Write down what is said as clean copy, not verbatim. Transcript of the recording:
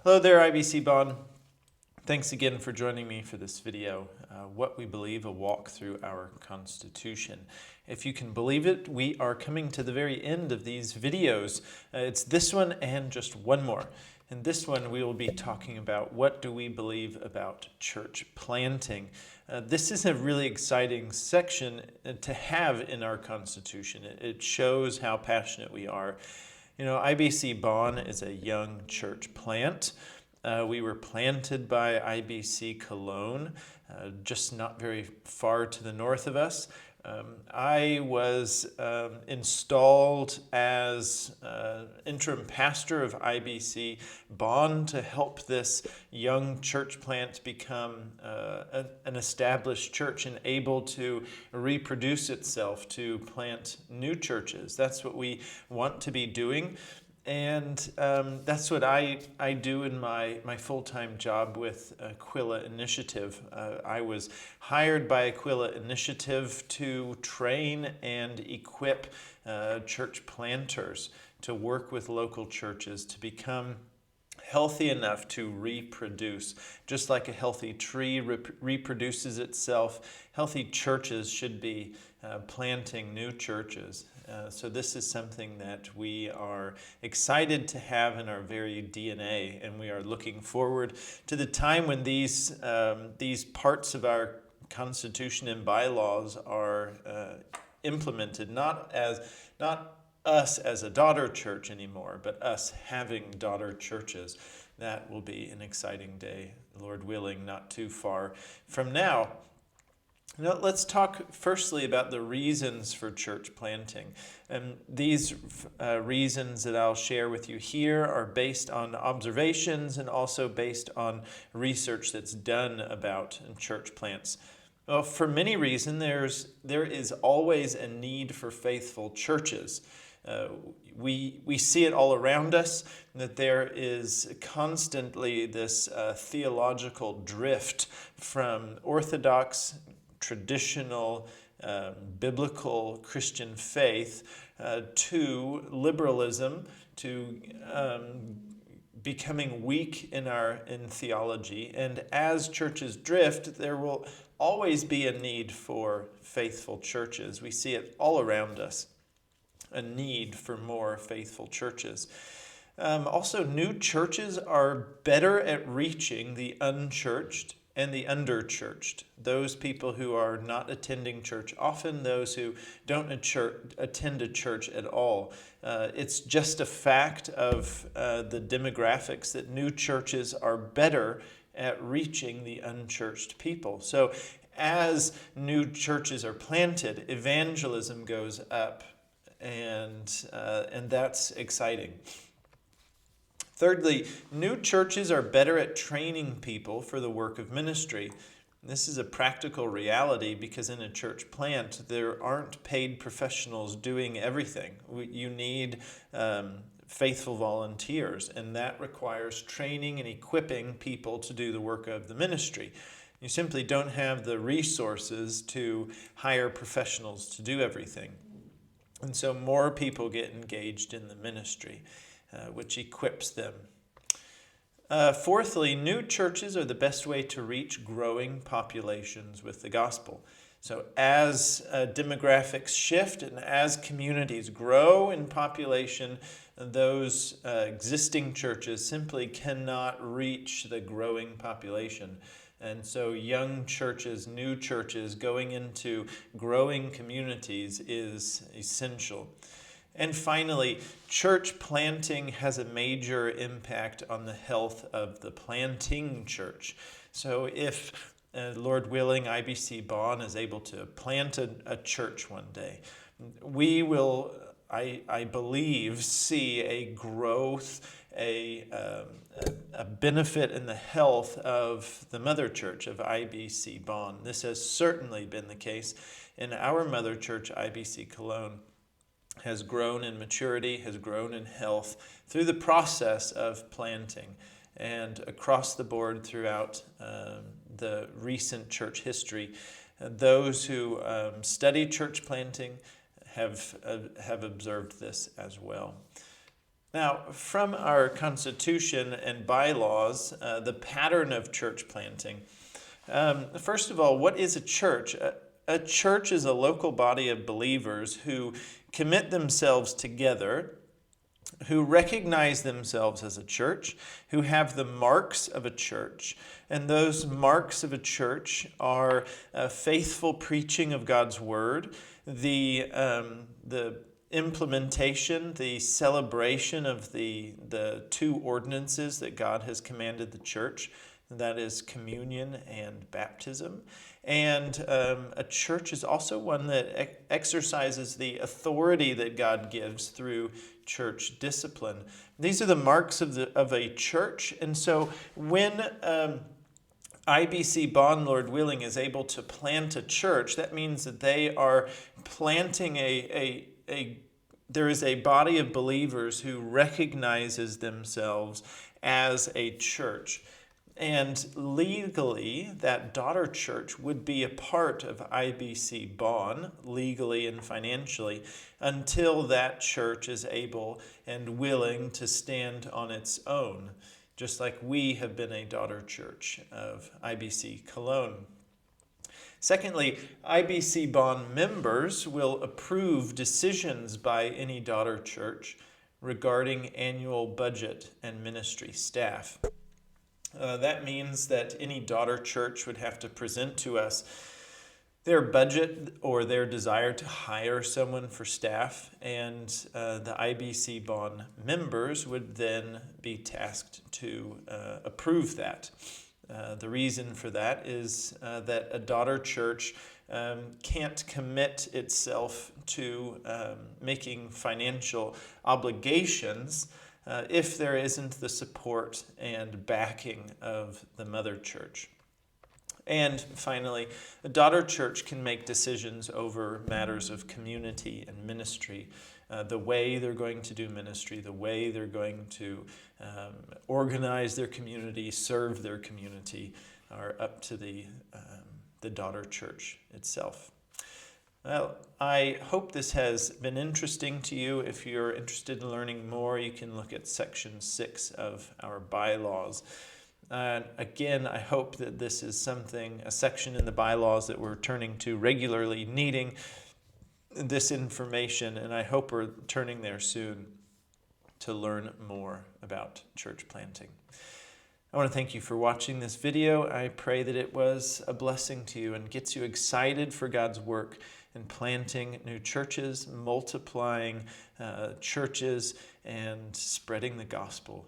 Hello there, IBC Bond. Thanks again for joining me for this video, What We Believe, a Walk Through Our Constitution. If you can believe it, we are coming to the very end of these videos. It's this one and just one more. In this one, we will be talking about what do we believe about church planting. This is a really exciting section to have in our Constitution. It shows how passionate we are. You know, IBC Bonn is a young church plant. We were planted by IBC Cologne, just not very far to the north of us. I was installed as interim pastor of IBC Bonn to help this young church plant become an established church and able to reproduce itself to plant new churches. That's what we want to be doing. And that's what I do in my full-time job with Aquila Initiative. I was hired by Aquila Initiative to train and equip church planters to work with local churches to become healthy enough to reproduce. Just like a healthy tree reproduces itself, healthy churches should be planting new churches. So this is something that we are excited to have in our very DNA, and we are looking forward to the time when these parts of our Constitution and bylaws are implemented, not us as a daughter church anymore, but us having daughter churches. That will be an exciting day, Lord willing, not too far from now. Now, let's talk firstly about the reasons for church planting. And these reasons that I'll share with you here are based on observations and also based on research that's done about church plants. Well, for many reasons, there is always a need for faithful churches. We see it all around us, that there is constantly this theological drift from orthodox, traditional, biblical Christian faith to liberalism, to becoming weak in theology. And as churches drift, there will always be a need for faithful churches. We see it all around us, a need for more faithful churches. Also, new churches are better at reaching the unchurched and the underchurched, those people who are not attending church, often those who don't attend a church at all. It's just a fact of the demographics that new churches are better at reaching the unchurched people. So as new churches are planted, evangelism goes up, and that's exciting. Thirdly, new churches are better at training people for the work of ministry. This is a practical reality because in a church plant, there aren't paid professionals doing everything. You need faithful volunteers, and that requires training and equipping people to do the work of the ministry. You simply don't have the resources to hire professionals to do everything. And so more people get engaged in the ministry, which equips them. Fourthly, new churches are the best way to reach growing populations with the gospel. So as demographics shift and as communities grow in population, those existing churches simply cannot reach the growing population. And so young churches, new churches, going into growing communities is essential. And finally, church planting has a major impact on the health of the planting church. So if, Lord willing, IBC Bonn is able to plant a church one day, we will, I believe, see a growth, a benefit in the health of the mother church of IBC Bonn. This has certainly been the case in our mother church, IBC Cologne. Has grown in maturity, has grown in health through the process of planting. And across the board throughout the recent church history, those who study church planting have observed this as well. Now, from our Constitution and bylaws, the pattern of church planting. First of all, what is a church? A church is a local body of believers who commit themselves together, who recognize themselves as a church, who have the marks of a church. And those marks of a church are faithful preaching of God's word, the implementation, the celebration of the two ordinances that God has commanded the church, that is communion and baptism. And a church is also one that exercises the authority that God gives through church discipline. These are the marks of a church. And so when IBC Bond, Lord willing, is able to plant a church, that means that they are planting there is a body of believers who recognizes themselves as a church. And legally, that daughter church would be a part of IBC Bond, legally and financially, until that church is able and willing to stand on its own, just like we have been a daughter church of IBC Cologne. Secondly, IBC Bond members will approve decisions by any daughter church regarding annual budget and ministry staff. That means that any daughter church would have to present to us their budget or their desire to hire someone for staff, and the IBC Bond members would then be tasked to approve that. The reason for that is that a daughter church can't commit itself to making financial obligations if there isn't the support and backing of the mother church. And finally, a daughter church can make decisions over matters of community and ministry, the way they're going to do ministry, the way they're going to organize their community, serve their community, are up to the daughter church itself. Well, I hope this has been interesting to you. If you're interested in learning more, you can look at section 6 of our bylaws. Again, I hope that this is a section in the bylaws that we're turning to regularly, needing this information, and I hope we're turning there soon to learn more about church planting. I want to thank you for watching this video. I pray that it was a blessing to you and gets you excited for God's work in planting new churches, multiplying churches, and spreading the gospel